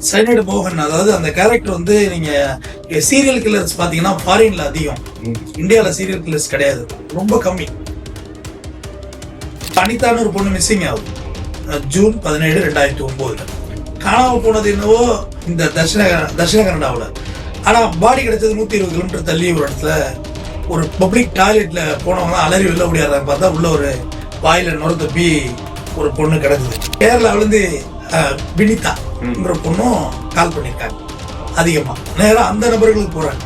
Signed மோகன், அதாவது அந்த கேரக்டர் வந்து நீங்க சீரியல் கில்லர்ஸ் பாத்தீங்கன்னா ஃபாரின்ல அதிகம், இந்தியால சீரியல் கில்லர்ஸ் கிடையாது, ரொம்ப கம்மி. அனிதான்னு ஒரு பொண்ணு மிஸ்ஸிங் ஆகுது ஜூன் 17, 2009. காணாம போனது என்னவோ இந்த தட்சிண கனடாவில். ஆனா பாடி கிடைச்சது 120 கிலோமீட்டர் தள்ளி ஒரு இடத்துல ஒரு பப்ளிக் டாய்லெட்ல போனவங்க அலறி வெளில முடியாதான்னு பார்த்தா உள்ள ஒரு வாயில நுர தப்பி ஒரு பொண்ணு கிடக்குது. கேரளாவிலேருந்து வினிதாங்கிற பொண்ணும் கால் பண்ணியிருக்காங்க. அதிகமா நேரம் அந்த நபர்களுக்கு போறாங்க.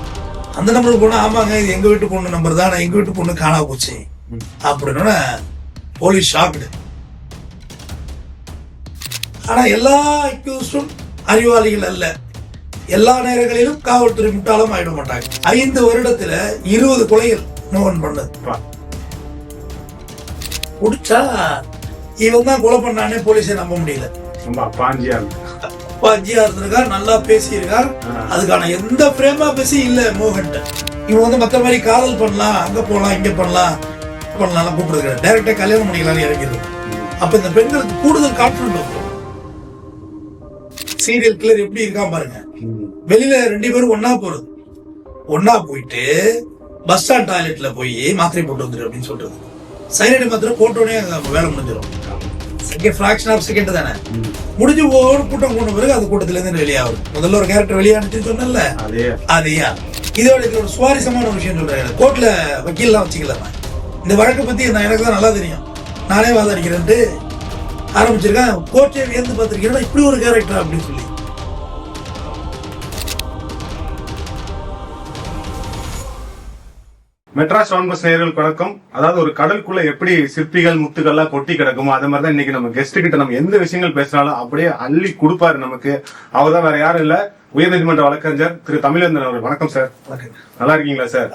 அந்த நம்பருக்கு போனா ஆமாங்க இது எங்க வீட்டு பொண்ணு நம்பர் தான், எங்க வீட்டு பொண்ணு காணாம போச்சு அப்படின்னு போலீஸ் ஷாக்டு. ஆனா எல்லா அக்யூஸ்டும் அறிவாளிகள் அல்ல. எல்லா நேரங்களிலும் காவல்துறை முட்டாளம் ஆயிட மாட்டாங்க. 5 வருடத்துல 20 கொலைகள் மோகன் பண்ணது. குடிச்சா இவன் தான் கொலை பண்ணானே போலீஸை நம்ப முடியல. பாஞ்சியா இருந்திருக்கா, நல்லா பேசியிருக்கார். அதுக்கான எந்த பிரேமா பேசி இல்ல மோகன். இவன் வந்து மத்த மாதிரி காதல் பண்ணலாம், அங்க போலாம் இங்க பண்ணலாம் கூப்பிடுறது, டைரக்டா கல்யாணம் பண்ணிக்கலாம் இறங்கிறது. அப்ப இந்த பெண்களுக்கு கூடுதல் கான்பிடன்ட். சீரியல் கில்லர் எப்படி இருக்கான் பாருங்க. வெளியில 2 பேரும் ஒன்னா போயிட்டு பஸ் ஸ்டாண்ட் டாய்லெட்ல போய் மாத்திரை போட்டு வந்துரு அப்படின்னு சொல்றது. சைனடு மாத்திரை போட்டோடனே வேலை முடிஞ்சிடும். ஃபிராக்ஷன் ஆஃப் செகண்ட் தானே முடிஞ்சு ஒரு கூட்டம் கொண்ட பிறகு அந்த கூட்டத்துல இருந்து வெளியாகும். முதல்ல ஒரு கேரக்டர் வெளியானுச்சு சொன்னல, அதையா இதோட ஒரு சுவாரஸ்யமான ஒரு விஷயம் சொல்றேன். கோர்ட்ல வக்கீல்லாம் வச்சுக்கலாமா, இந்த வழக்கை பத்தி எனக்கு தான் நல்லா தெரியும், நானே வாதாடிக்கிறேன்ட்டு ஆரம்பிச்சிருக்கேன். கோர்ட்டே வியந்து பார்த்திருக்கேன், இப்படி ஒரு கேரக்டர் அப்படின்னு சொல்லி. மெட்ராஸ் வான்பஸ் நேயர்களுக்கு வணக்கம். அதாவது ஒரு கடலுக்குள்ள எப்படி சிற்பிகள் முத்துக்கள்லாம் கொட்டி கிடக்குமோ அது மாதிரிதான் இன்னைக்கு நம்ம கெஸ்ட் கிட்ட நம்ம எந்த விஷயங்கள் பேசினாலும் அப்படியே அள்ளி கொடுப்பாரு நமக்கு. அவர் தான் வேற யாரும் இல்ல, உயர்நீதிமன்ற வழக்கறிஞர் திரு தமிழேந்தன் அவர். வணக்கம் சார். நல்லா இருக்கீங்களா சார்?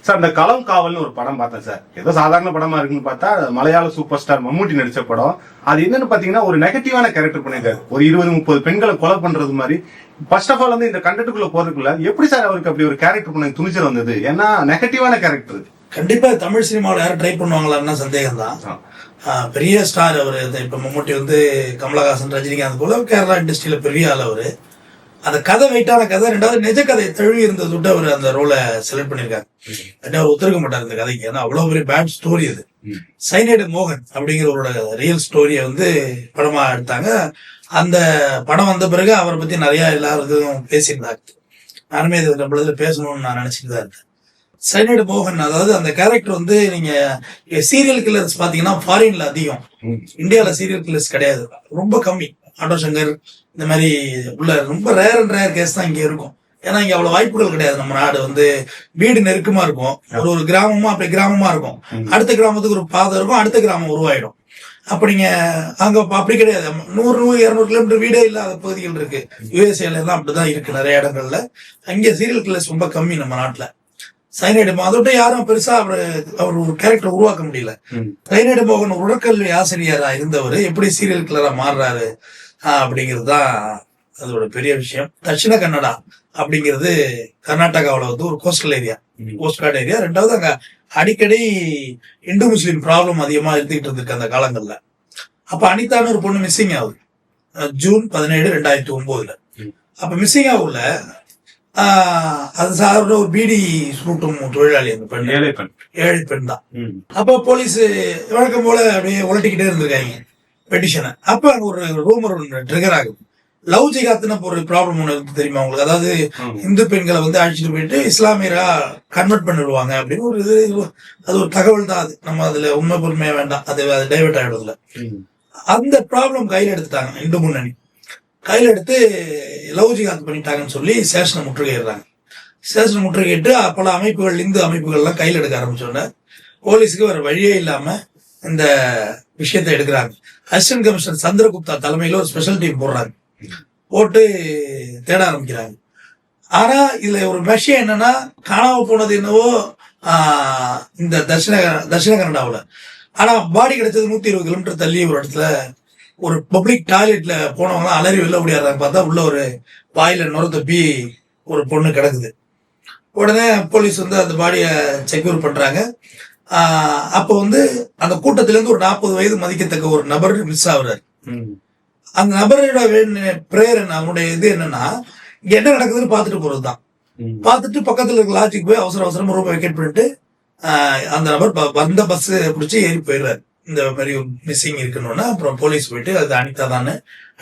சார், இந்த களம் காவல்னு ஒரு படம் பார்த்தேன் சார். ஏதோ சாதாரண படமா இருக்குன்னு பார்த்தா மலையாள சூப்பர் ஸ்டார் மம்முட்டி நடிச்ச படம். அது என்னன்னு பாத்தீங்கன்னா ஒரு நெகட்டிவான கேரக்டர் பண்ணிருக்காரு. ஒரு 20-30 பெண்களை கொலை பண்றது மாதிரி. ஃபர்ஸ்ட் ஆஃப் ஆல் வந்து இந்த கண்டென்ட்டுக்குள்ள போறதுக்குள்ள எப்படி சார் அவருக்கு அப்படி ஒரு கேரக்டர் பண்ண துணிச்சல் வந்தது? ஏன்னா நெகட்டிவான கேரக்டர். கண்டிப்பா தமிழ் சினிமாவில் யாரும் ட்ரை பண்ணுவாங்களான்னா சந்தேகம் தான். பெரிய ஸ்டார் அவரு. இப்ப மம்முட்டி வந்து கமலஹாசன், ரஜினிகாந்த் போல கேரளா இண்டஸ்ட்ரியில பெரிய ஆள் அவரு. அந்த கதை வெயிட்டான கதை. 2வது நிஜ கதை தழுவி இருந்தது விட்டு அவர் அந்த ரோலை செலக்ட் பண்ணிருக்காரு. அவர் ஒத்துருக்க மாட்டார் இந்த கதைக்கு. ஏன்னா அவ்வளவு பெரிய பேட் ஸ்டோரி அது. சைனடு மோகன் அப்படிங்கிறவரோட ரியல் ஸ்டோரியை வந்து படமா எடுத்தாங்க. அந்த படம் வந்த பிறகு அவரை பத்தி நிறைய எல்லாருக்கும் பேசியிருந்தாங்க. நானுமே இது நம்மளதுல பேசணும்னு நான் நினைச்சிட்டு தான் இருக்கேன். சைனடு மோகன், அதாவது அந்த கேரக்டர் வந்து நீங்க சீரியல் கில்லர்ஸ் பாத்தீங்கன்னா ஃபாரின்ல அதிகம், இந்தியால சீரியல் கில்லர்ஸ் கிடையாது, ரொம்ப கம்மி. ஆட்டோ சங்கர் இந்த மாதிரி உள்ள ரொம்ப ரேர் கேஸ் தான் இங்க இருக்கும். ஏன்னா இங்க அவ்வளவு வாய்ப்புகள் கிடையாது. நம்ம நாடு வந்து வீடு நெருக்கமா இருக்கும். ஒரு கிராமமா அப்படி கிராமமா இருக்கும், அடுத்த கிராமத்துக்கு ஒரு பாதை இருக்கும், அடுத்த கிராமம் உருவாயிடும். அப்ப நீங்க அங்க அப்படி கிடையாது. 100-200 கிலோமீட்டர் வீடே இல்லாத பகுதிகள் இருக்கு. யுஎஸ்ஏல எல்லாம் அப்படிதான் இருக்கு நிறைய இடங்கள்ல. அங்க சீரியல் கில்லர்ஸ் ரொம்ப கம்மி நம்ம நாட்டுல. சைனடு அதோட யாரும் பெருசா அவர் ஒரு கேரக்டர் உருவாக்க முடியல. சைனடு மோகன் உடற்கல்வி ஆசிரியரா இருந்தவர் எப்படி சீரியல் கில்லரா மாறுறாரு அப்படிங்கிறது தான் அதோட பெரிய விஷயம். தட்சிண கன்னடா அப்படிங்கிறது கர்நாடகாவில் வந்து ஒரு coastal area, cost card area. 2வது அங்க அடிக்கடி இந்து முஸ்லீம் ப்ராப்ளம் அதிகமா இருந்துகிட்டு இருந்திருக்கு அந்த காலங்கள்ல. அப்ப அனிதான்னு ஒரு பொண்ணு மிஸ்ஸிங் ஆகுது ஜூன் 17, 2009. அப்ப மிஸ்ஸிங் ஆகுல அது சாதாரண ஒரு பீடி சுருட்டும் தொழிலாளி. அந்த பெண் ஏழை பெண் தான். அப்ப போலீஸ் வழக்கம் போல அப்படியே உலட்டிக்கிட்டே இருந்திருக்காங்க பெட்டிஷனை. அப்ப அங்க ஒரு ரூமர் ட்ரிகர் ஆகுது. லவ் ஜிகாத்னு ஒரு ப்ராப்ளம் ஒண்ணு இருக்கு தெரியுமா உங்களுக்கு? அதாவது இந்து பெண்களை வந்து அழைச்சிட்டு போயிட்டு இஸ்லாமியரா கன்வெர்ட் பண்ணிடுவாங்க அப்படின்னு ஒரு இது. அது ஒரு தகவல் தான். அது நம்ம அதுல உண்மை பொறுமையா வேண்டாம், அது டைவெர்ட் ஆயிடுதுல. அந்த ப்ராப்ளம் கையில எடுத்துட்டாங்க இந்து முன்னணி. கையில எடுத்து லவ் ஜிகாத் பண்ணிட்டாங்கன்னு சொல்லி ஸ்டேஷனை முற்றுகையிடுறாங்க. ஸ்டேஷனை முற்றுகையிட்டு பல அமைப்புகள், இந்து அமைப்புகள்லாம் கையில் எடுக்க ஆரம்பிச்சோன்னே போலீஸுக்கு வேற வழியே இல்லாம இந்த விஷயத்தை எடுக்கிறாங்க. அசிஸ்டன்ட் கமிஷனர் சந்திரகுப்தா தலைமையில ஒரு ஸ்பெஷல் டீம் போடுறாங்க. போட்டு தேட ஆரம்பிக்கிறாங்க. ஆனா இதுல ஒரு விஷயம் என்னன்னா, காணாம போனது என்னவோ இந்த தட்சிண கனடாவில். ஆனா பாடி கிடைச்சது 120 கிலோமீட்டர் தள்ளி ஒரு இடத்துல ஒரு பப்ளிக் டாய்லெட்ல போனவங்க அலறி வெளில முடியாதான்னு பார்த்தா உள்ள ஒரு வாயில நுர தப்பி ஒரு பொண்ணு கிடக்குது. உடனே போலீஸ் வந்து அந்த பாடியை செக்யூர் பண்றாங்க. அப்ப வந்து அந்த கூட்டத்தில இருந்து ஒரு 40 வயது மதிக்கத்தக்க ஒரு நபர் மிஸ் ஆகுறாரு. அந்த நபரோட பிரேயர் என்ன, அவனுடைய இது என்னன்னா இங்க என்ன நடக்குதுன்னு பார்த்துட்டு போறதுதான். பார்த்துட்டு பக்கத்துல இருக்க லாட்ஜுக்கு போய் அவசர அவசரமா ரூம் வெக்கேட் பண்ணிட்டு அந்த நபர் வந்த பஸ் பிடிச்சி ஏறி போயிடுறாரு. இந்த மாதிரி மிஸ்ஸிங் இருக்குன்னு அப்புறம் போலீஸ் போயிட்டு அது அனிதா தான்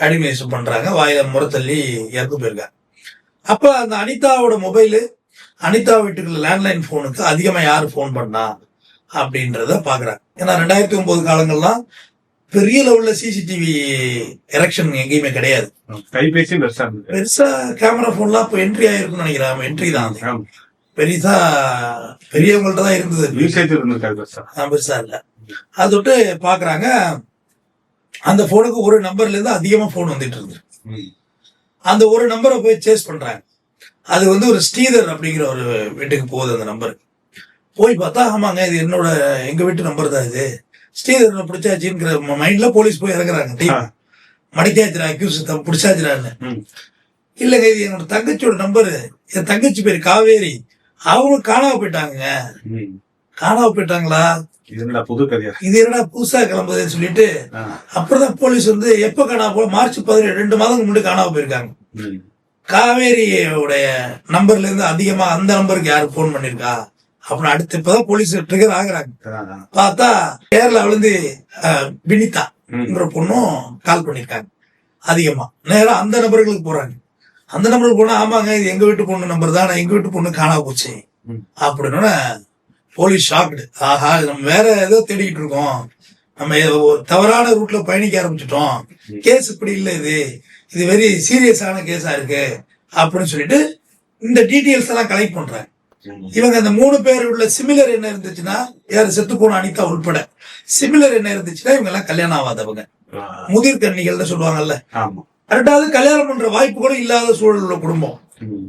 ஐடென்டிஃபிகேஷன் பண்றாங்க. வாயில முறை தள்ளி இறந்து போயிருக்காங்க. அப்ப அந்த அனிதாவோட மொபைலு, அனிதா வீட்டுக்குள்ள லேண்ட்லைன் போனுக்கு அதிகமா யாரு போன் பண்ணா அப்படின்றத பாக்குறாங்க. ஏன்னா 2009 காலங்கள்லாம் பெரிய லெவல்ல சிசிடிவி எரெக்ஷன் எங்கேயுமே கிடையாது. கைபேசி பெருசா கேமரா போன்லாம் இப்போ என்ட்ரி ஆயிருக்குன்னு நினைக்கிறேன். என்ட்ரி தான் பெருசா பெரியவங்கள்ட்ட தான் இருந்தது, பெருசா இல்ல. அது தொட்டு பாக்குறாங்க. அந்த போனுக்கு ஒரு நம்பர்ல இருந்து அதிகமா போன் வந்துட்டு இருந்தது. அந்த ஒரு நம்பரை போய் சேஸ் பண்றாங்க. அது ஒரு ஸ்ரீதர் அப்படிங்கிற ஒரு வீட்டுக்கு போகுது. அந்த நம்பர் போய் பார்த்தா, ஆமாங்க இது எங்க வீட்டு நம்பர் தான், இது ஸ்ரீதர் பிடிச்சாச்சுங்கிற மைண்ட்ல போலீஸ் போய் இறங்குறாங்க. டீம் மடிக்காச்சுரா, அக்யூஸ் பிடிச்சாச்சுரான்னு. இல்லங்க இது என்னோட தங்கச்சியோட நம்பரு, என் தங்கச்சி பேரு காவேரி, அவங்க காணாம போயிட்டாங்க. காணாம போயிட்டாங்களா, இது என்னடா புதுசா கிளம்புதுன்னு சொல்லிட்டு அப்புறம் போலீஸ் எப்ப காணாம போல, மார்ச் 17 2 மாதம் முன்னாடி காணாம போயிருக்காங்க. காவேரியோடைய நம்பர்ல இருந்து அதிகமா அந்த நம்பருக்கு யாரு போன் பண்ணிருக்கா அப்படின்னு அடுத்து இப்பதான் போலீஸ் ட்ரிகர் ஆகுறாங்க. பார்த்தா கேரளாவில இருந்து வினிதா பொண்ணும் கால் பண்ணிருக்காங்க. அதிகமா நேரம் அந்த நபர்களுக்கு போறாங்க. அந்த நம்பருக்கு போனா, ஆமாங்க இது எங்க வீட்டு பொண்ணு நம்பர் தான், எங்க வீட்டு பொண்ணு காணாம போச்சு அப்படின்னு போலீஸ் ஷாக்டு. ஆஹா, நம்ம வேற ஏதோ தேடிக்கிட்டு இருக்கோம், நம்ம தவறான ரூட்ல பயணிக்க ஆரம்பிச்சிட்டோம், கேஸ் இப்படி இல்ல, இது வெரி சீரியஸான கேஸா இருக்கு அப்படின்னு சொல்லிட்டு இந்த டீட்டெயில்ஸ் எல்லாம் கலெக்ட் பண்றாங்க. இவங்க அந்த 3 பேர் உள்ள சிமிலர் என்ன இருந்துச்சுன்னா, யாரு செத்து போன அனிதா உள்பட சிமிலர் என்ன இருந்துச்சுன்னா, இவங்க எல்லாம் கல்யாணம் ஆகாதவங்க, முதிர் கன்னிகள்னு சொல்லுவாங்கல்ல. ரெண்டாவது கல்யாணம் பண்ற வாய்ப்பு கூட இல்லாத சூழல் உள்ள குடும்பம்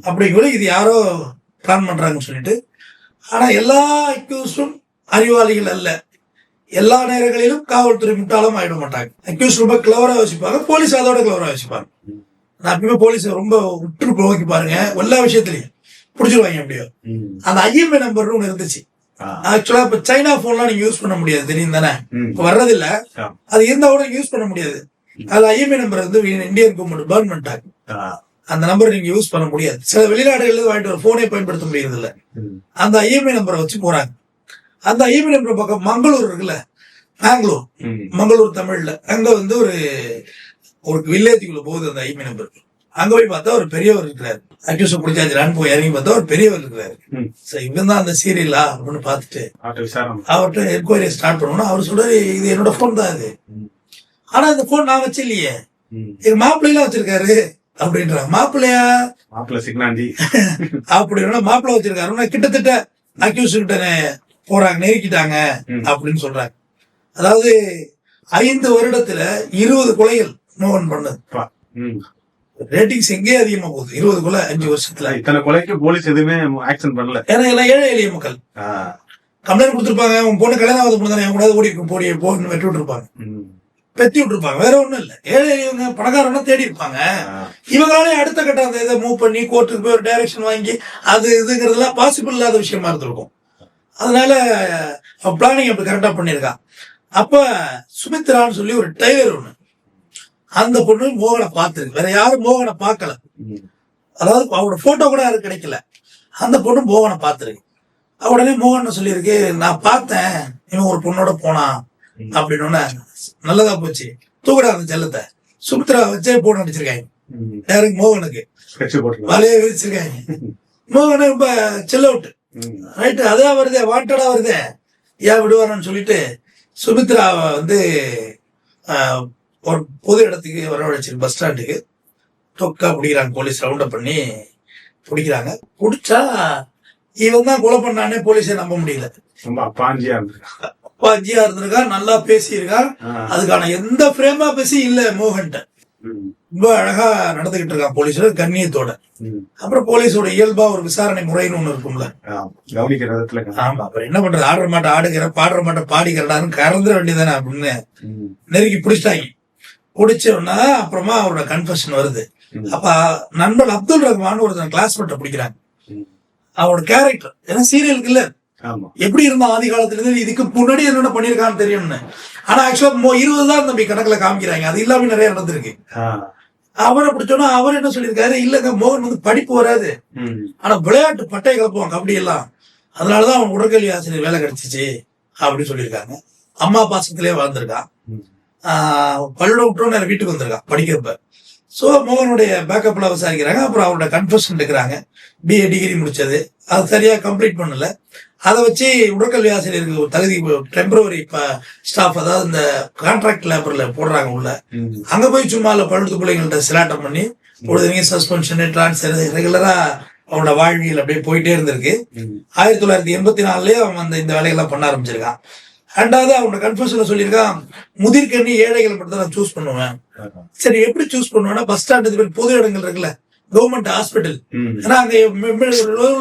அப்படிங்கிற இது யாரோ பிளான் பண்றாங்கன்னு சொல்லிட்டு. ஆனா எல்லா அக்யூஸ்டும் அறிவாளிகள் அல்ல. எல்லா நேரங்களிலும் காவல்துறை முட்டாளம் ஆயிட மாட்டாங்க. அக்யூஸ் ரொம்ப கிளவரா யோசிப்பாங்க, போலீஸ் அதோட கிளவரா யோசிப்பாங்க. நான் எப்பயுமே போலீஸ் ரொம்ப உற்று நோக்கி பாருங்க, எல்லா விஷயத்திலையும் புடிச்சிருவாங்க. எப்படியோ அந்த ஐஎம்ஐ நம்பர் ஒண்ணு இருந்துச்சு. ஆக்சுவலா இப்ப சைனா போன்லாம் நீங்க யூஸ் பண்ண முடியாது, தெரியும் தானே, இப்ப வர்றது இல்ல. அது இருந்தா கூட யூஸ் பண்ண முடியாது. அது ஐஎம்ஐ நம்பர் இந்தியன் கவர்மெண்ட் பேர்ன் பண்ணிட்டாங்க. அந்த நம்பர் நீங்க யூஸ் பண்ண முடியாது. சில வெளிநாடுகள் வாங்கிட்டு ஒரு போனே பயன்படுத்த முடியறது இல்ல. அந்த ஐஎம்ஐ நம்பரை வச்சு போறாங்க. அந்த ஐஎம்ஐ நம்பர் பக்கம் மங்களூர் இருக்குல்ல, பெங்களூர், மங்களூர் தமிழ்ல, அங்க ஒரு வில்லேஜுக்குள்ள போகுது அந்த ஐஎம்ஐ நம்பர். அங்க போய் பார்த்தா ஒரு பெரியவர் இருக்கிறாரு. அக்யூஸ் பிடிச்சாச்சு போய் இறங்கி பார்த்தா ஒரு பெரியவர் இருக்கிறாரு. இவன் தான் அந்த சீரியலா அப்படின்னு பார்த்துட்டு அவர்கிட்ட என்கொயரி ஸ்டார்ட் பண்ணணும். அவர் சொல்றாரு, இது என்னோட போன் தான் இது, ஆனா இந்த போன் நான் வச்சு இல்லையே, எங்க மாப்பிள்ளைலாம் வச்சிருக்காரு அப்படின்றாங்க. மாப்பிள்ளையா, மாப்பிள்ளை சிக்னாண்டி அப்படின்னா மாப்பிள்ளை வச்சிருக்காரு. கிட்டத்தட்ட அக்யூஸ் கிட்ட போறாங்க, நெருக்கிட்டாங்க அப்படின்னு சொல்றாங்க. அதாவது 5 வருடத்துல 20 கொலைகள் மோகன் பண்ணது. ரேட்டிங்ஸ் எங்கே அதிகமா போகுது, 20 கொலை 5 வருஷத்துல. இத்தனை கொலைக்கு போலீஸ் எதுவுமே ஆக்ஷன் பண்ணல. ஏன்னா எல்லாம் ஏழை எளிய மக்கள் கம்ப்ளைண்ட் கொடுத்துருப்பாங்க. உன் பொண்ணு கல்யாணம் ஆகுது பொண்ணு தானே, என் கூட ஓடி போன்னு வெட்டி விட்டுருப்பாங்க, பெத்தி விட்டுருப்பாங்க. வேற ஒண்ணும் இல்ல. ஏழை எளியவங்க பணக்காரனா தேடி இருப்பாங்க. இவங்களாலே அடுத்த கட்ட அந்த இதை மூவ் பண்ணி கோர்ட்டுக்கு போய் ஒரு டைரக்ஷன் வாங்கி அது இதுங்கிறதுலாம் பாசிபிள் இல்லாத விஷயமா இருந்திருக்கும். அதனால பிளானிங் அப்படி கரெக்டா பண்ணிருக்கான். அப்ப சுமித்ரான்னு சொல்லி ஒரு டைலர் ஒண்ணு, அந்த பொண்ணு மோகனை பார்த்துருக்கு. வேற யாரும் மோகனை பார்க்கல. அதாவது அவரோட போட்டோ கூட யாரும் கிடைக்கல. அந்த பொண்ணு மோகனை பார்த்துருக்கு. உடனே மோகன் சொல்லியிருக்கு, நான் பார்த்தேன் இவன் ஒரு பொண்ணோட போனான் அப்படின்னு. நல்லதா போச்சு, தூக்கடா அந்த செல்லத்தை. சுமித்ரா வச்சே போன் அடிச்சிருக்காங்க. யாருக்கு? மோகனுக்கு வலைய விதிச்சிருக்காங்க. மோகனை ரொம்ப செல்ல விட்டு ரைட்டு, அதே வருதே, வாண்டடா வருதே, ஏன் விடுவாரான்னு சொல்லிட்டு சுமித்ராவை ஒரு பொது இடத்துக்கு வரவழைச்சிருக்கு, பஸ் ஸ்டாண்டுக்கு. தொக்கா பிடிக்கிறாங்க போலீஸ், ரவுண்ட் அப் பண்ணி பிடிக்கிறாங்க. பிடிச்சா இவன் தான் கொலை பண்ணானே போலீஸை நம்ப முடியல. அப்பாஞ்சியா இருந்திருக்கா, நல்லா பேசியிருக்கா. அதுக்கான எந்த பிரேமா பேசி இல்ல மோகன்ட்ட. ரொம்ப அழகா நடந்துகிட்டு இருக்கான் போலீஸோட கண்ணியத்தோட. அப்புறம் போலீஸோட இயல்பா ஒரு விசாரணை முறைன்னு ஒண்ணு இருக்கும்ல, ஆமா. அப்புறம் என்ன பண்றது, ஆடுற மாட்டை ஆடுகிற, பாடுற மாட்டை பாடிக்கிறடான்னு கறந்துட வேண்டியதானே அப்படின்னு நெருக்கி பிடிச்சிட்டாங்க. பிடிச்சோன்னா அப்புறமா அவரோட கன்ஃபெஷன் வருது. அப்ப நண்பன் அப்துல் ரஹ்மான் ஒருத்தன் கிளாஸ்மேட்டை பிடிக்கிறாங்க. அவரோட கேரக்டர் ஏன்னா சீரியலுக்கு இல்ல, ஆமா. எப்படி இருந்தா ஆதி காலத்துல இருந்து இதுக்கு முன்னாடி என்னென்ன பண்ணிருக்கான்னு தெரியும்னு. ஆனா ஆக்சுவலா 20 தான் தம்பி கணக்குல காமிக்கிறாங்க. அது இல்லாம நிறைய நடந்திருக்கு. அவர் அப்படி சொன்னா அவர் என்ன சொல்லியிருக்காரு, இல்லங்க மோகன் வந்து படிப்பு வராது, ஆனா விளையாட்டு பட்டை கிளப்புவாங்க அப்படி எல்லாம், அதனாலதான் அவன் உடற்கல்வி ஆசிரியர் வேலை கிடைச்சிச்சு அப்படின்னு சொல்லியிருக்காங்க. அம்மா பாசத்திலே வளர்ந்துருக்கான். பள்ளியோட விட்டோன்னு வீட்டுக்கு வந்திருக்கான் படிக்கிறப்ப. ஸோ மோகனுடைய பேக்கப்ல விசாரிக்கிறாங்க. அப்புறம் அவரோட கன்ஃபெஷன் எடுக்கிறாங்க. BA டிகிரி முடிச்சது, அது சரியா கம்ப்ளீட் பண்ணல. அதை வச்சு உடற்கல்வி ஆசிரியருக்கு ஒரு தகுதி டெம்பரவரி ஸ்டாஃப், அதாவது இந்த கான்ட்ராக்ட் லேபர்ல போடுறாங்க உள்ள. அங்க போய் சும்மா பழுத்து பிள்ளைங்கள்ட்ட சிலாட்டம் பண்ணி பொழுதுங்க சஸ்பென்ஷன் டிரான்ஸ்ஃபர் ரெகுலரா அவனோட வாழ்வியல் அப்படியே போயிட்டே இருந்திருக்கு. 1984லயே அவன் இந்த வேலையெல்லாம் பண்ண ஆரம்பிச்சிருக்கான். ரெண்டாவது அவனோட கன்ஃபெஷன்ல சொல்லியிருக்கான், முதிர்கண்ணி ஏழைகள் மட்டும் தான் நான் சூஸ் பண்ணுவேன். சரி எப்படி சூஸ் பண்ணுவேன்னா, பஸ் ஸ்டாண்டு பொது இடங்கள் இருக்குல்ல, கவர்மெண்ட் ஹாஸ்பிட்டல், ஏன்னா அங்க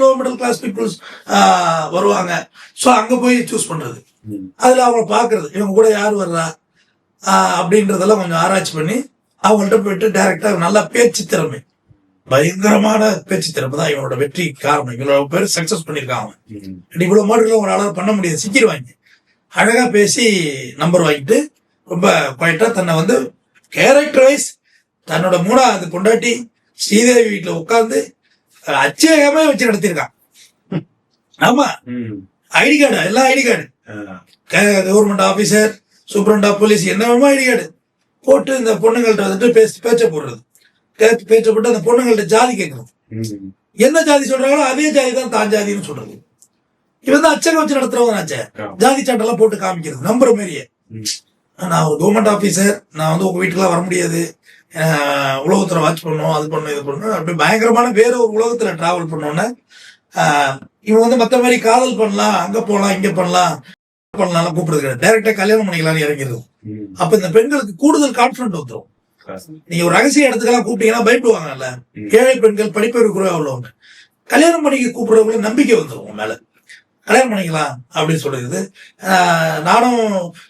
லோ மிடில் கிளாஸ் பீப்புள்ஸ் வருவாங்க. ஸோ அங்க போய் சூஸ் பண்றது, அதுல அவங்க பாக்குறது இவங்க கூட யார் வர்றா அப்படின்றதெல்லாம் கொஞ்சம் ஆராய்ச்சி பண்ணி அவங்கள்ட்ட போயிட்டு டைரக்டா நல்லா பேச்சு திறமை, பயங்கரமான பேச்சு திறமை தான் இவனோட வெற்றி காரணம். இவ்வளவு பேர் சக்சஸ் பண்ணிருக்கான் அவன். இவ்வளவு மாடுகளை ஒரு ஆளால் பண்ண முடியாது, சிக்கிடுவாங்க. அழகா பேசி நம்பர் வாங்கிட்டு ரொம்ப குவைட்டா தன்னை வந்து கேரக்டர் வைஸ் தன்னோட 3வது பொண்டாட்டி ஸ்ரீதேவி வீட்டுல உட்கார்ந்து அச்சேகமே வச்சு நடத்திருக்கான். ஆமா, ஐடி கார்டு, எல்லாம் ID card, government officer, superintendent of police, என்ன ஐடி கார்டு போட்டு இந்த பொண்ணுங்கள்ட்ட வந்துட்டு பேச்ச போடுறது. பேச்ச போட்டு அந்த பொண்ணுங்கள்ட்ட ஜாதி கேட்கறது. என்ன ஜாதி சொல்றாங்களோ அதே ஜாதி தான் தான் ஜாதின்னு சொல்றது. இவன் தான் அச்சகம் வச்சு நடத்துறவங்க. ஜாதி சாட்டெல்லாம் போட்டு காமிக்கிறது நம்புற மாதிரியே. நான் ஒரு கவர்மெண்ட் ஆபீசர், நான் வந்து உங்க வீட்டுக்குலாம் வர முடியாது, உலகத்துல வாட்ச் பண்ணுவோம், அது பண்ணும் இது பண்ணும், அப்படி பயங்கரமான வேற ஒரு உலகத்துல டிராவல் பண்ணோன்னு இவன் வந்து மத்த மாதிரி காதல் பண்ணலாம், அங்க போலாம் இங்க பண்ணலாம் கூப்பிடுறது, டைரக்டா கல்யாணம் பண்ணிக்கலாம்னு இறங்கிறது. அப்ப இந்த பெண்களுக்கு கூடுதல் கான்பிடன்ட் வந்துடும். நீங்க ஒரு ரகசிய இடத்துக்கெல்லாம் கூப்பிட்டீங்கன்னா பயப்படுவாங்கல்ல, ஏழை பெண்கள் படிப்பறிவு குறைவா உள்ளவங்க, கல்யாணம் பண்ணிக்க கூப்பிடுறவங்களுக்கு நம்பிக்கை வந்துடும் மேல, கல்யாணம் பண்ணிக்கலாம் அப்படின்னு சொல்றது. நானும்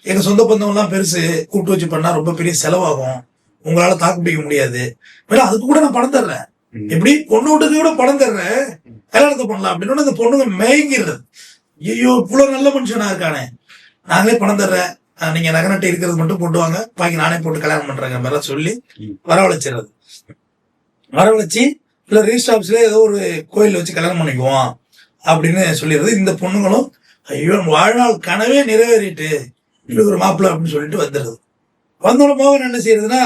எங்க சொந்த பந்தம் எல்லாம் பெருசு கூப்பிட்டு வச்சு பண்ணா ரொம்ப பெரிய செலவாகும், உங்களால தாக்கு பிடிக்க முடியாது, அதுக்கு கூட நான் பணம் தர்றேன், எப்படி பொண்ணு வீட்டுக்கு கூட பணம் தர்றேன், கல்யாணத்தை பண்ணலாம் அப்படின்னு அந்த பொண்ணுங்க மேய்கிறது. ஐயோ இவ்வளவு நல்ல மனுஷனா இருக்கானே, நாங்களே பணம் தர்றேன், நீங்க நகை இருக்கிறது மட்டும் போட்டுவாங்க, பாக்கி நானே போட்டு கல்யாணம் பண்றேங்க மாதிரி சொல்லி வரவழைச்சிடுறது. வரவழைச்சு இல்ல ரிஜிஸ்டர் ஆபீஸ்ல ஏதோ ஒரு கோயில் வச்சு கல்யாணம் பண்ணிக்குவோம் அப்படின்னு சொல்லிடுறது. இந்த பொண்ணுங்களும் ஐயோ வாழ்நாள் கனவே நிறைவேறிட்டு ஒரு மாப்பிள்ளை அப்படின்னு சொல்லிட்டு வந்துடுது. வந்தோட மோகன் என்ன செய்யறதுன்னா,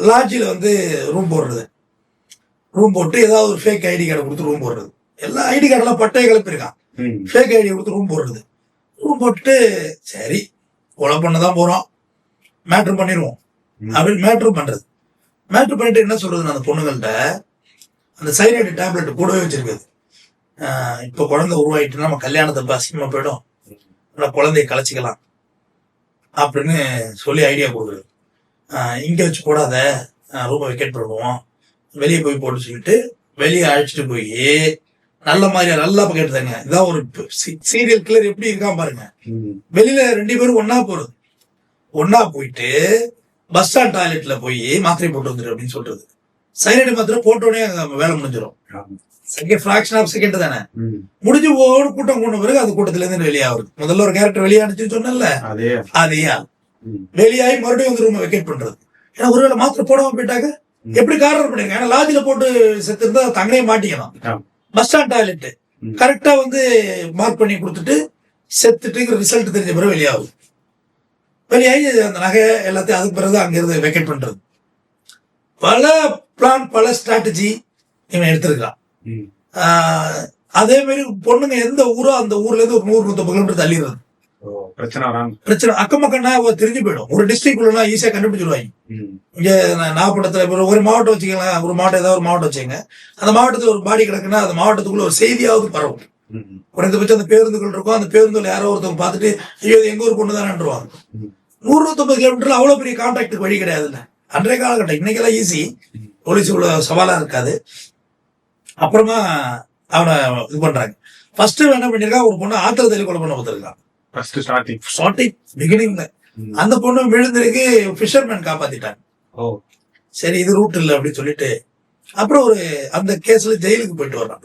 லாட்ஜில வந்து ரூம் போடுறது, ரூம் போட்டு ஏதாவது ஒரு ஃபேக் ஐடி கார்டை கொடுத்து ரூம் போடுறது. எல்லா ஐடி கார்டெல்லாம் பட்டையை கிளப்பிருக்கான், ஃபேக் ஐடி கொடுத்து ரூம் போடுறது. ரூம் போட்டுட்டு சரி கொலை பண்ணதான் போறோம், மேட்ரு பண்ணிடுவோம் அப்படின்னு மேட்ரு பண்றது. மேட்ரு பண்ணிட்டு என்ன சொல்றதுன்னு அந்த பொண்ணுங்கள்ட்ட அந்த சைனைடு டேப்லெட் கூடவே வச்சிருக்குது. இப்ப குழந்தை உருவாயிட்டுன்னா நம்ம கல்யாணத்தை அசிங்கமா போயிடும், குழந்தைய கலைச்சிக்கலாம் அப்படின்னு சொல்லி ஐடியா கொடுக்குறது. இங்க வச்சு போடாத, ரூமை வெக்கேட் பண்ணுவோம், வெளியே போய் போட்டு சொல்லிட்டு வெளியே அழைச்சிட்டு போய் நல்ல மாதிரியா நல்லா கேட்டுதாங்க. இதான் ஒரு சீரியல் கில்லர் எப்படி இருக்கான் பாருங்க. வெளியில 2 பேரும் ஒன்னா போறது, ஒன்னா போயிட்டு பஸ் ஸ்டாண்ட் டாய்லெட்ல போய் மாத்திரை போட்டு வந்துரு அப்படின்னு சொல்றது. சைனைடு மாத்திரை போட்டோடனே வேலை முடிஞ்சிடும். ஃபிராக்ஷன் ஆஃப் செகண்ட் தானே முடிஞ்சு ஒவ்வொரு கூட்டம் கொண்ட பிறகு அது கூட்டத்துல இருந்து வெளியாகுது. முதல்ல ஒரு கேரக்டர் வெளியானுச்சு சொன்னல, அதையா வெளியாகி மறுபடியும் வந்து ரூம் வெக்கேட் பண்றது. ஏன்னா ஒருவேளை மாத்திரை போடாம போயிட்டாங்க எப்படி காரணம் பண்ணிருங்க. ஏன்னா லாட்ஜில போட்டு செத்து இருந்தா தங்கனே மாட்டிக்கலாம். பஸ் ஸ்டாண்ட் டாய்லெட் கரெக்டா வந்து மார்க் பண்ணி கொடுத்துட்டு செத்துட்டு ரிசல்ட் தெரிஞ்ச பிறகு வெளியாகுது. வெளியாகி அந்த நகை எல்லாத்தையும் அதுக்கு பிறகு அங்க இருந்து வெக்கேட் பண்றது. பல பிளான், பல ஸ்ட்ராட்டஜி இவன் எடுத்திருக்கான். அதே மாதிரி பொண்ணுங்க எந்த ஊரோ அந்த ஊர்ல இருந்து ஒரு 100-150 கிலோமீட்டர் தள்ளிடுறது. பிரச்சனை அக்கம் பக்கம்னா தெரிஞ்சு போயிடும். ஒரு டிஸ்ட்ரிக்ட் உள்ள ஈஸியா கண்டுபிடிச்சிருவாங்க. இங்க நாகப்பட்டினத்துல ஒரு மாவட்டம் வச்சுக்கலாம், ஒரு மாவட்டம் ஏதாவது ஒரு மாவட்டம் வச்சுங்க, அந்த மாவட்டத்துல ஒரு பாடி கிடக்குன்னா அந்த மாவட்டத்துக்குள்ள ஒரு செய்தியாவது பரவும். குறைந்தபட்சம் அந்த பேருந்துகள் இருக்கும், அந்த பேருந்துல யாரோ ஒருத்தவங்க பார்த்துட்டு ஐயோ எங்க ஊர் பொண்ணு தானேன்றுவாங்க. 100-150 கிலோமீட்டர்ல அவ்வளவு பெரிய கான்டாக்டுக்கு வழி கிடையாதுல்ல அன்றைய காலகட்டம். இன்னைக்கெல்லாம் ஈஸி, போலீஸ் இவ்வளவு சவாலா இருக்காது. அப்புறமா அவனை இது பண்றாங்க. ஃபர்ஸ்ட் என்ன பண்ணிருக்கா, ஒரு பொண்ணு ஆத்திர தள்ளி கொலை பண்ண பார்த்திருக்கான். ஸ்டார்டிங் பிகினிங்ல அந்த பொண்ணு விழுந்திருக்கு, ஃபிஷர்மேன் காப்பாத்திட்டாங்க. சரி இது ரூட் இல்ல அப்படின்னு சொல்லிட்டு அப்புறம் ஒரு அந்த கேஸ்ல ஜெயிலுக்கு போயிட்டு வர்றான்.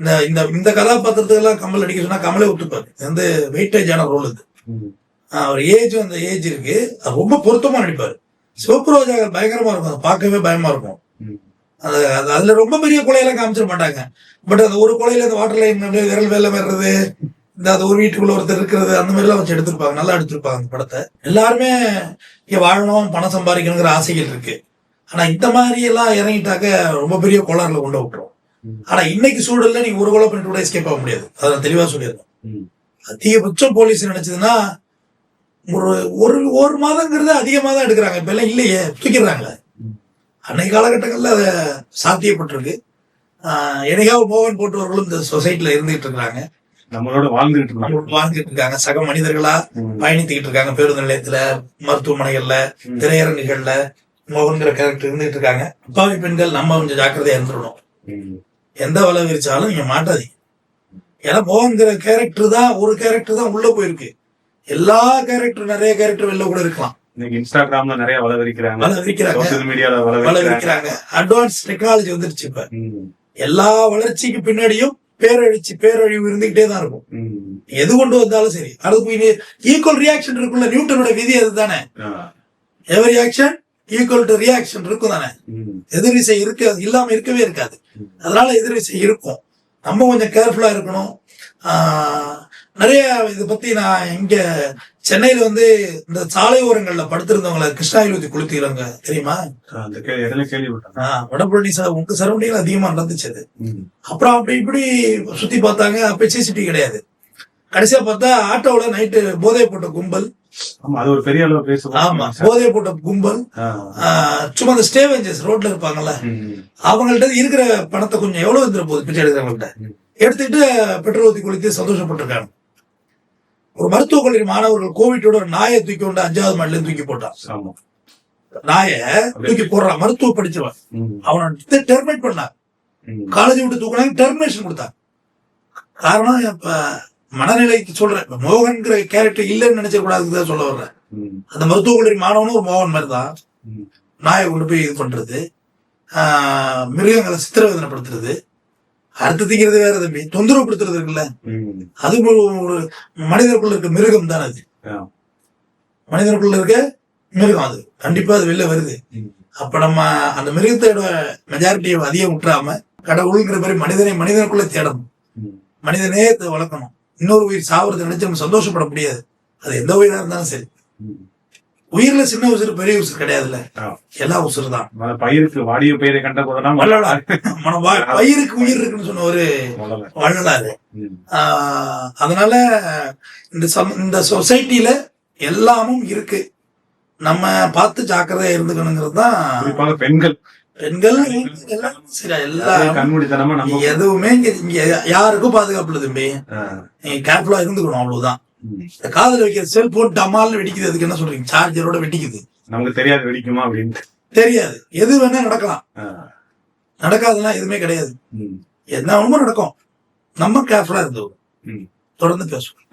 இந்த இந்த இந்த கதாபாத்திரத்துக்கு எல்லாம் கமல் அடிக்க சொன்னா கமலே ஒத்துப்பாரு. இது வந்து வெயிட்டேஜான ரோல் இது. அவர் ஏஜ் அந்த ஏஜ் இருக்கு, அது ரொம்ப பொருத்தமா நடிப்பாரு. சிவப்பு ரோஜாக்கள் பயங்கரமா இருக்கும், அதை பார்க்கவே பயமா இருக்கும். அதுல ரொம்ப பெரிய கொலையெல்லாம் காமிச்சிட மாட்டாங்க. பட் அந்த ஒரு கொலையில அந்த வாட்டர் லைன் விரல் வேலை வர்றது, இந்த அது ஒரு வீட்டுக்குள்ள ஒருத்தர் இருக்கிறது, அந்த மாதிரி எல்லாம் வச்சு எடுத்திருப்பாங்க. நல்லா எடுத்திருப்பாங்க அந்த படத்தை. எல்லாருமே இங்க வாழணும், பணம் சம்பாதிக்கணுங்கிற ஆசைகள் இருக்கு. ஆனா இந்த மாதிரி எல்லாம் இறங்கிட்டாக்க ரொம்ப பெரிய கோளாறுல கொண்டு விட்டுரும். ஆனா இன்னைக்கு சூழல்ல நீங்க ஒரு கொலை பண்ணிட்டு கூட எஸ்கேப் ஆக முடியாது. அதை தெளிவா சொல்லியிருக்கோம். அதிகபட்சம் போலீஸ் நினைச்சதுன்னா ஒரு ஒரு ஒரு மாதங்கிறது அதிகமா தான் எடுக்கிறாங்க. இப்ப எல்லாம் இல்லையே, தூக்கிடுறாங்களே. அன்னைக்கு காலகட்டங்கள்ல அதை சாத்தியப்பட்டிருக்கு. என்னைக்காவது மோகன் போன்றவர்களும் இந்த சொசைட்டில இருந்துகிட்டு இருக்கிறாங்க, நம்மளோட வாழ்ந்துகிட்டு இருக்காங்க. சக மனிதர்களா பயணித்துக்கிட்டு இருக்காங்க. பேருந்து நிலையத்துல, மருத்துவமனைகள்ல, திரையரங்குகள்ல மோகன்கிற கேரக்டர் இருந்துகிட்டு இருக்காங்க. அப்பாவி பெண்கள் நம்ம கொஞ்சம் ஜாக்கிரதையா இருந்துடணும். எந்த வலை விரிச்சாலும் நீங்க மாட்டாதீங்க. ஏன்னா மோகன்கிற கேரக்டர் தான், ஒரு கேரக்டர் தான் உள்ள போயிருக்கு. எல்லா கேரக்டர், நிறைய கேரக்டர் வெளில கூட இருக்கலாம். இன்ஸ்டாகிராம்ல நிறைய வலை விரிக்கிறாங்க. அட்வான்ஸ் டெக்னாலஜி வந்துருச்சு. இப்ப எல்லா வளர்ச்சிக்கு பின்னாடியும் பேரழிவு இருந்துகிட்டே தான் இருக்கும். எது கொண்டு வந்தாலும் சரி, அதுக்கு ஈக்குவல் ரியாக்ஷன் இருக்குல்ல. நியூட்டனோட விதி அதுதானே, every action equal to reaction இருக்கும் தானே. எதிர்விசை இல்லாம இருக்கவே இருக்காது. அதனால எதிர்விசை இருக்கும். நம்ம கொஞ்சம் கேர்ஃபுல்லா இருக்கணும். நிறைய இதை பத்தி நான் இங்க சென்னையில வந்து இந்த சாலை ஓரங்கள்ல படுத்திருந்தவங்களை கிருஷ்ணாயில் ஊத்தி குளித்துக்கிறாங்க தெரியுமா? வடபழனி உங்க சரௌண்டிங் அதிகமா நடந்துச்சு அது. அப்புறம் அப்படி இப்படி சுத்தி பார்த்தாங்க. அப்ப சிசிடிவி கிடையாது. கடைசியா பார்த்தா ஆட்டோல நைட்டு போதை போட்ட கும்பல். ஆமா, போதை போட்ட கும்பல் சும்மா அந்த ஸ்டேவெஞ்சர்ஸ் ரோட்ல இருப்பாங்கல்ல, அவங்கள்ட்ட இருக்கிற பணத்தை கொஞ்சம் எவ்வளவு இருந்துற போகுது பிச்சை எடுக்கிறவங்கள்ட்ட எடுத்துட்டு பெட்ரோல் ஊத்தி குளித்து சந்தோஷப்பட்டிருக்காங்க. ஒரு மருத்துவக் கல்லூரி மாணவர்கள் கோவிட்டோட ஒரு நாயை தூக்கி கொண்டு 5வது மாடில தூக்கி போட்டான். நாய தூக்கி போடுறான், மருத்துவ படிச்சிருவான். அவனை டெர்மினேட் பண்ணான். காலேஜ் விட்டு தூக்கினாங்க, டெர்மினேஷன் கொடுத்தாங்க. காரணம் இப்ப மனநிலைக்கு சொல்றேன். மோகன்கிற கேரக்டர் இல்லைன்னு நினைச்ச கூடாதுதான் சொல்ல வர்றேன். அந்த மருத்துவக் கல்லூரி மாணவனும் ஒரு மோகன் மாதிரி தான். நாயை கொண்டு போய் இது பண்றது, மிருகங்களை சித்திரவதனைப்படுத்துறது, அடுத்து திங்கிறது வேற தம்பி, தொந்தரவுப்படுத்துறது இருக்குல்ல, அது ஒரு மனிதருக்குள்ள இருக்க மிருகம் தானே. அது மனிதருக்குள்ள இருக்க மிருகம், அது கண்டிப்பா அது வெளில வருது. அப்ப நம்ம அந்த மிருகத்தோட மெஜாரிட்டியை அதிகம் விட்டுறாம கடவுள்ங்கிற மாதிரி மனிதனுக்குள்ள தேடணும். மனித நேயத்தை வளர்க்கணும். இன்னொரு உயிர் சாவறது நினைச்சு நம்ம சந்தோஷப்பட முடியாது. அது எந்த உயிரா இருந்தாலும் சரி. உயிர்ல சின்ன உசுறு பெரிய உசுறு கிடையாதுல்ல, எல்லா உசுறு தான். பயிருக்கு வாடிய பயிரை கண்ட போதெல்லாம் பயிருக்கு உயிர் இருக்குன்னு சொன்ன ஒரு வள்ளலாரு. அதனால இந்த சொசைட்டில எல்லாமும் இருக்கு. நம்ம பார்த்து ஜாக்கிரதையா இருந்துக்கணுங்கிறது தான். பெண்கள் எல்லாம் சரி, எல்லாம் எதுவுமே இங்க யாருக்கும் பாதுகாப்பு இல்லை தம்பி. நீங்க கேர்ஃபுல்லா இருந்துக்கணும், அவ்வளவுதான். இந்த காதல வைக்கிற செல்போன் டமால்னு வெடிக்குது, அதுக்கு என்ன சொல்றீங்க? சார்ஜரோட வெடிக்குது. நமக்கு தெரியாது வெடிக்குமா அப்படின்னு தெரியாது. எது வேணா நடக்கலாம், நடக்காதுன்னா எதுவுமே கிடையாது. என்ன ஒண்ணும் நடக்கும். நம்ம கேர்ஃபுல்லா இருந்தோம். தொடர்ந்து பேசுவோம்.